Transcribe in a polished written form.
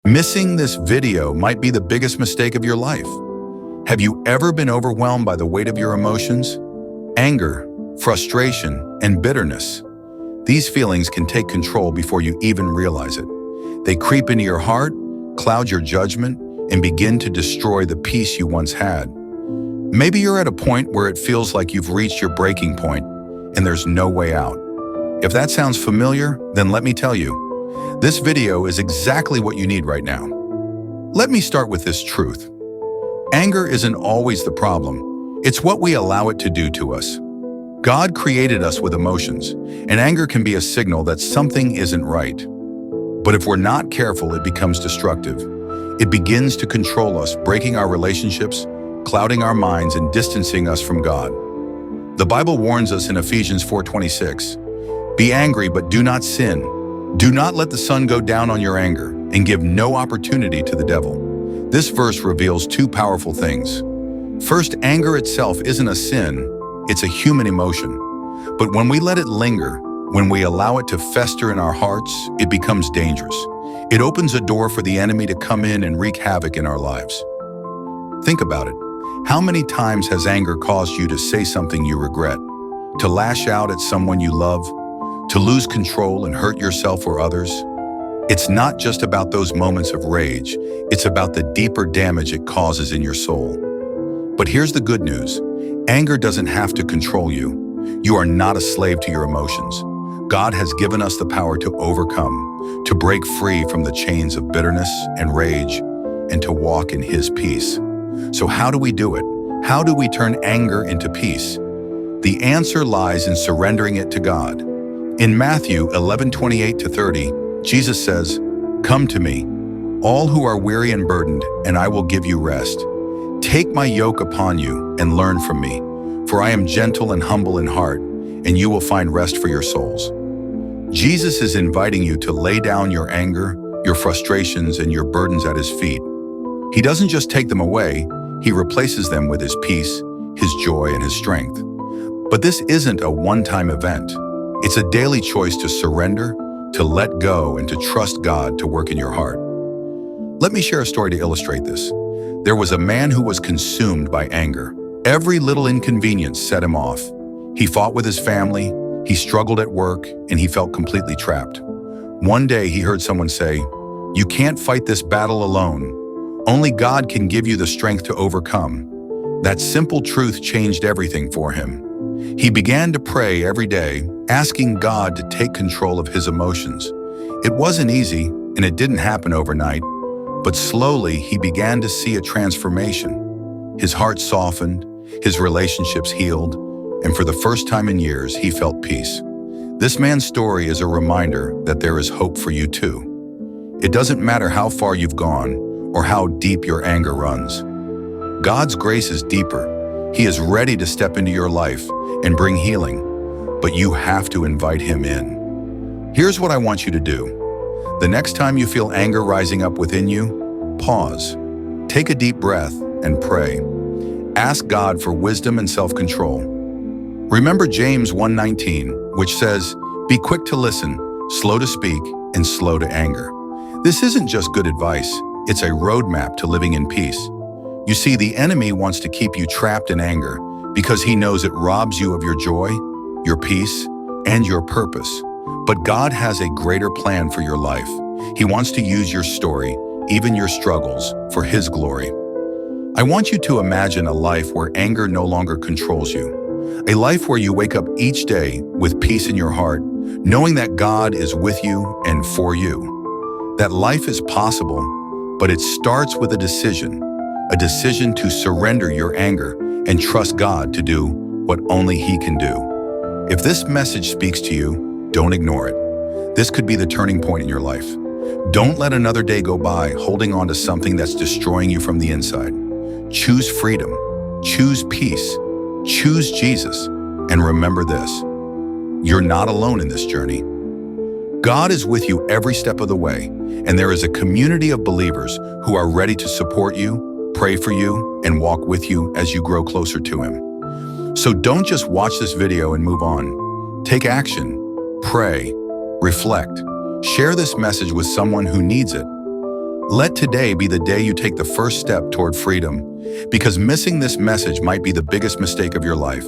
Missing this video might be the biggest mistake of your life. Have you ever been overwhelmed by the weight of your emotions? Anger, frustration, and bitterness. These feelings can take control before you even realize it. They creep into your heart, cloud your judgment, and begin to destroy the peace you once had. Maybe you're at a point where it feels like you've reached your breaking point and there's no way out. If that sounds familiar, then let me tell you, this video is exactly what you need right now. Let me start with this truth. Anger isn't always the problem. It's what we allow it to do to us. God created us with emotions, and anger can be a signal that something isn't right. But if we're not careful, it becomes destructive. It begins to control us, breaking our relationships, clouding our minds, and distancing us from God. The Bible warns us in Ephesians 4:26, "Be angry, but do not sin. Do not let the sun go down on your anger, and give no opportunity to the devil." This verse reveals two powerful things. First, anger itself isn't a sin, it's a human emotion. But when we let it linger, when we allow it to fester in our hearts, it becomes dangerous. It opens a door for the enemy to come in and wreak havoc in our lives. Think about it. How many times has anger caused you to say something you regret, to lash out at someone you love, to lose control and hurt yourself or others? It's not just about those moments of rage, it's about the deeper damage it causes in your soul. But here's the good news. Anger doesn't have to control you. You are not a slave to your emotions. God has given us the power to overcome, to break free from the chains of bitterness and rage, and to walk in His peace. So how do we do it? How do we turn anger into peace? The answer lies in surrendering it to God. In Matthew 11:28-30, Jesus says, "Come to me, all who are weary and burdened, and I will give you rest. Take my yoke upon you and learn from me, for I am gentle and humble in heart, and you will find rest for your souls." Jesus is inviting you to lay down your anger, your frustrations, and your burdens at His feet. He doesn't just take them away, He replaces them with His peace, His joy, and His strength. But this isn't a one-time event. It's a daily choice to surrender, to let go, and to trust God to work in your heart. Let me share a story to illustrate this. There was a man who was consumed by anger. Every little inconvenience set him off. He fought with his family, he struggled at work, and he felt completely trapped. One day he heard someone say, "You can't fight this battle alone. Only God can give you the strength to overcome." That simple truth changed everything for him. He began to pray every day, asking God to take control of his emotions. It wasn't easy, and it didn't happen overnight, but slowly he began to see a transformation. His heart softened, his relationships healed, and for the first time in years, he felt peace. This man's story is a reminder that there is hope for you too. It doesn't matter how far you've gone or how deep your anger runs. God's grace is deeper. He is ready to step into your life and bring healing, but you have to invite Him in. Here's what I want you to do. The next time you feel anger rising up within you, pause, take a deep breath, and pray. Ask God for wisdom and self-control. Remember James 1:19, which says, "Be quick to listen, slow to speak, and slow to anger." This isn't just good advice, it's a roadmap to living in peace. You see, the enemy wants to keep you trapped in anger because he knows it robs you of your joy, your peace, and your purpose. But God has a greater plan for your life. He wants to use your story, even your struggles, for His glory. I want you to imagine a life where anger no longer controls you. A life where you wake up each day with peace in your heart, knowing that God is with you and for you. That life is possible, but it starts with a decision to surrender your anger and trust God to do what only He can do. If this message speaks to you, don't ignore it. This could be the turning point in your life. Don't let another day go by holding on to something that's destroying you from the inside. Choose freedom, choose peace, choose Jesus, and remember this: you're not alone in this journey. God is with you every step of the way, and there is a community of believers who are ready to support you, pray for you, and walk with you as you grow closer to Him. So don't just watch this video and move on. Take action, pray, reflect, share this message with someone who needs it. Let today be the day you take the first step toward freedom, because missing this message might be the biggest mistake of your life.